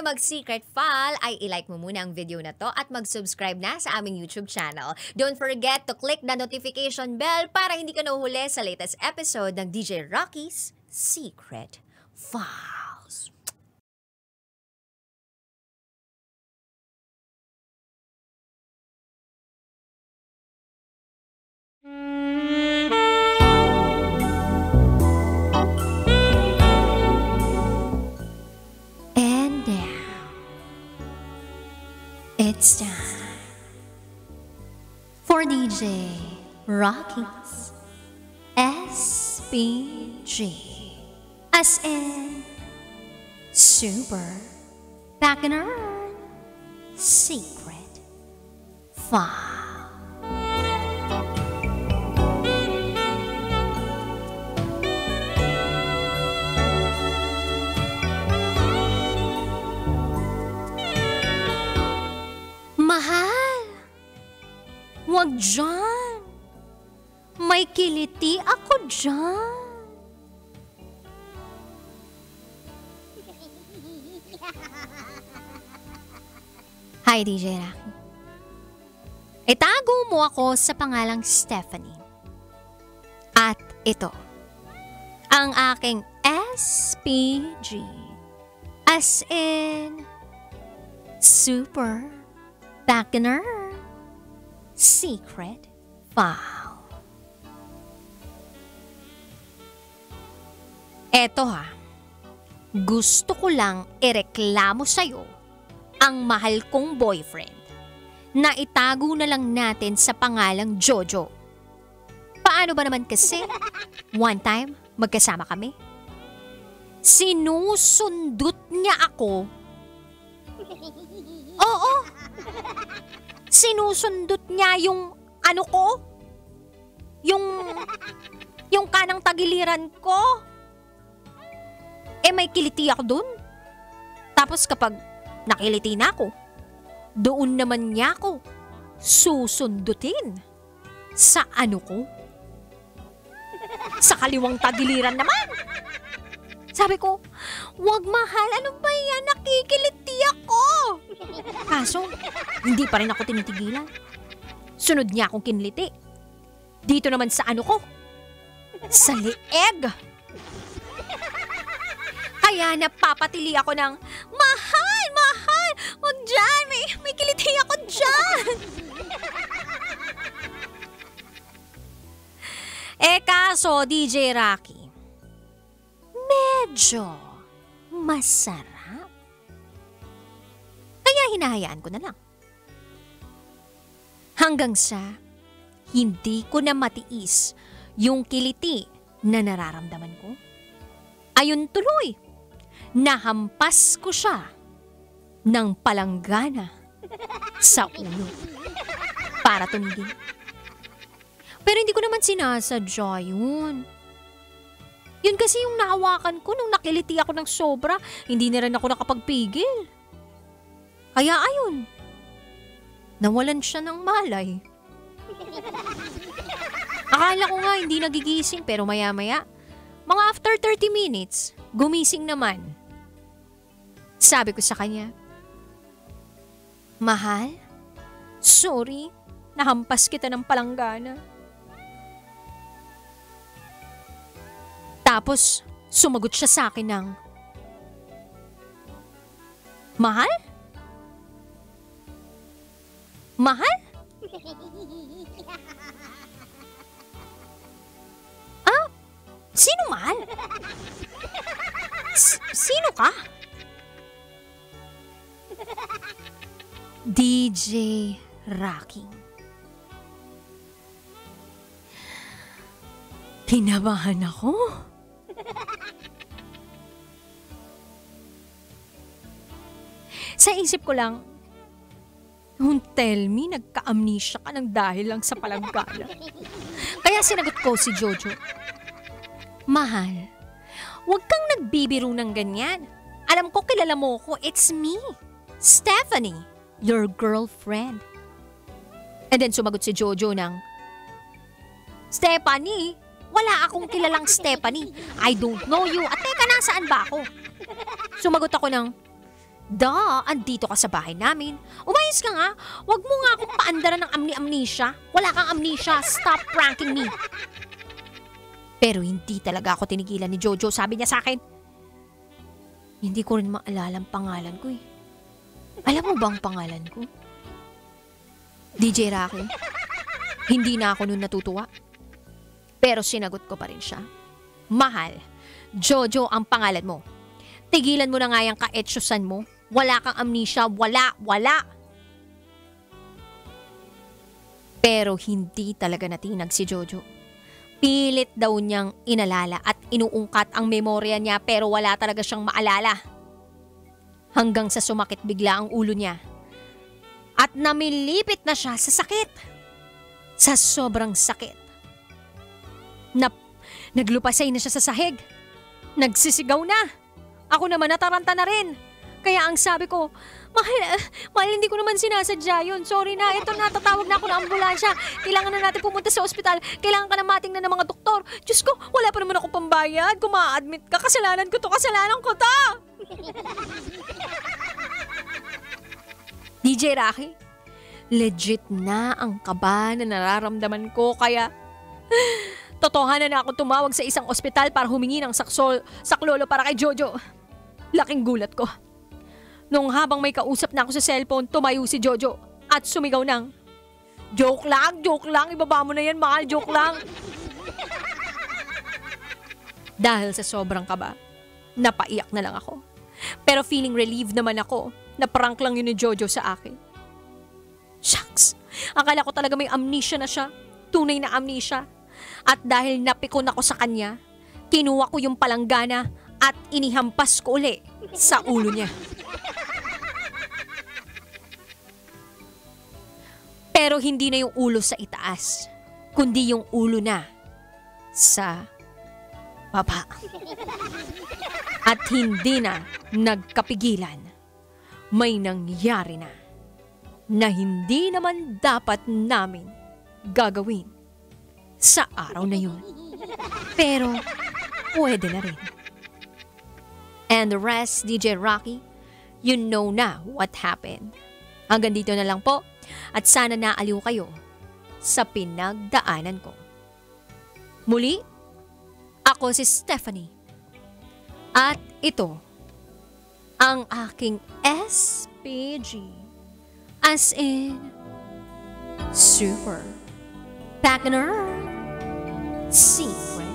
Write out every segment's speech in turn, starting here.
tayo mag-secret file, ay ilike mo muna ang video na to at mag-subscribe na sa aming YouTube channel. Don't forget to click the notification bell para hindi ka nahuhuli sa latest episode ng DJ Rocky's Secret Files. And now, it's time for DJ Rocky's SPG, as in Super Bacchanal Secret File. Mahal, wag dyan. May kiliti ako dyan. Hi, DJ Rocky. Itago mo ako sa pangalang Stephanie. At ito, ang aking SPG, as in Super Bacchanal Secret File. Eto ha, gusto ko lang ireklamo sa'yo ang mahal kong boyfriend na itago na lang natin sa pangalang Jojo. Paano ba naman kasi? One time, magkasama kami. Sinusundot niya ako. Oo. Sinusundot niya yung ano ko? Yung kanang tagiliran ko. Eh may kiliti ako dun. Tapos kapag nakiliti na ako, doon naman niya ako susundutin. Sa ano ko? Sa kaliwang tagiliran naman. Sabi ko, wag mahal, ano ba yan? Nakikiliti ako. Kaso, hindi pa rin ako tinitigilan. Sunod niya akong kinliti. Dito naman sa ano ko? Sa lieg. Kaya napapatili ako ng, mahal, mahal, wag dyan, may kiliti ako dyan. Kaso, DJ Rocky, medyo masarap. Kaya hinahayaan ko na lang. Hanggang sa hindi ko na matiis yung kiliti na nararamdaman ko. Ayun tuloy, nahampas ko siya ng palanggana sa ulo para tumigil. Pero hindi ko naman sinasadya yun. Yun kasi yung nahawakan ko nung nakiliti ako ng sobra, hindi na rin ako nakapagpigil. Kaya ayun, nawalan siya ng malay. Akala ko nga hindi nagigising pero maya-maya, mga after 30 minutes, gumising naman. Sabi ko sa kanya, mahal, sorry, nahampas kita ng palanggana. Tapos, sumagot siya sa akin ng, mahal? Mahal? Ah, sino mahal? Sino ka? DJ Rocky. Kinabahan ako. Sa isip ko lang, don't tell me, nagka-amnesia ka ng dahil lang sa palanggana. Kaya sinagot ko si Jojo, mahal, huwag kang nagbibiro ng ganyan. Alam ko kilala mo ko, it's me, Stephanie, your girlfriend. And then sumagot si Jojo ng, Stephanie, wala akong kilalang Stephanie. I don't know you. At teka, nasaan ba ako? Sumagot ako ng, andito ka sa bahay namin. Umayos ka nga. Huwag mo nga akong paandaran ng amnesia. Wala kang amnesia. Stop pranking me. Pero hindi talaga ako tinigilan ni Jojo. Sabi niya sa akin, hindi ko rin maalala ang pangalan ko eh. Alam mo ba ang pangalan ko? DJ Rocky. Hindi na ako nun natutuwa. Pero sinagot ko pa rin siya. Mahal, Jojo ang pangalan mo. Tigilan mo na nga yung kaetsyosan mo. Wala kang amnesia. Wala. Pero hindi talaga natinag si Jojo. Pilit daw niyang inalala at inuungkat ang memorya niya pero wala talaga siyang maalala. Hanggang sa sumakit bigla ang ulo niya. At namilipit na siya sa sakit. Sa sobrang sakit. Naglupasay na siya sa sahig. Nagsisigaw na. Ako naman nataranta na rin. Kaya ang sabi ko, mahal, hindi ko naman sinasadya yun. Sorry na, ito na, tatawag na ako ng ambulansya. Kailangan na natin pumunta sa ospital. Kailangan ka na matingnan ng mga doktor. Diyos ko, wala pa naman ako pambayad. Kung ma-admit ka, kasalanan ko to. DJ Rocky, legit na ang kaba na nararamdaman ko. Kaya, totohanan na ako tumawag sa isang ospital para humingi ng saklolo para kay Jojo. Laking gulat ko. Nung habang may kausap na ako sa cellphone, tumayo si Jojo at sumigaw ng, joke lang, ibaba mo na yan, mahal, joke lang. Dahil sa sobrang kaba, napaiyak na lang ako. Pero feeling relieved naman ako na prank lang yun ni Jojo sa akin. Shucks, akala ko talaga may amnesia na siya, tunay na amnesia. At dahil napikon ako sa kanya, kinuha ko yung palanggana at inihampas ko uli sa ulo niya. Pero hindi na yung ulo sa itaas, kundi yung ulo na sa baba. At hindi na nagkapigilan. May nangyari na hindi naman dapat namin gagawin sa araw na yun. Pero pwede na rin. And the rest, DJ Rocky, you know na what happened. Hanggang dito na lang po at sana naaliw kayo sa pinagdaanan ko. Muli, ako si Stephanie at ito ang aking SPG as in Super Pagner Secret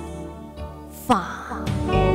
Fun.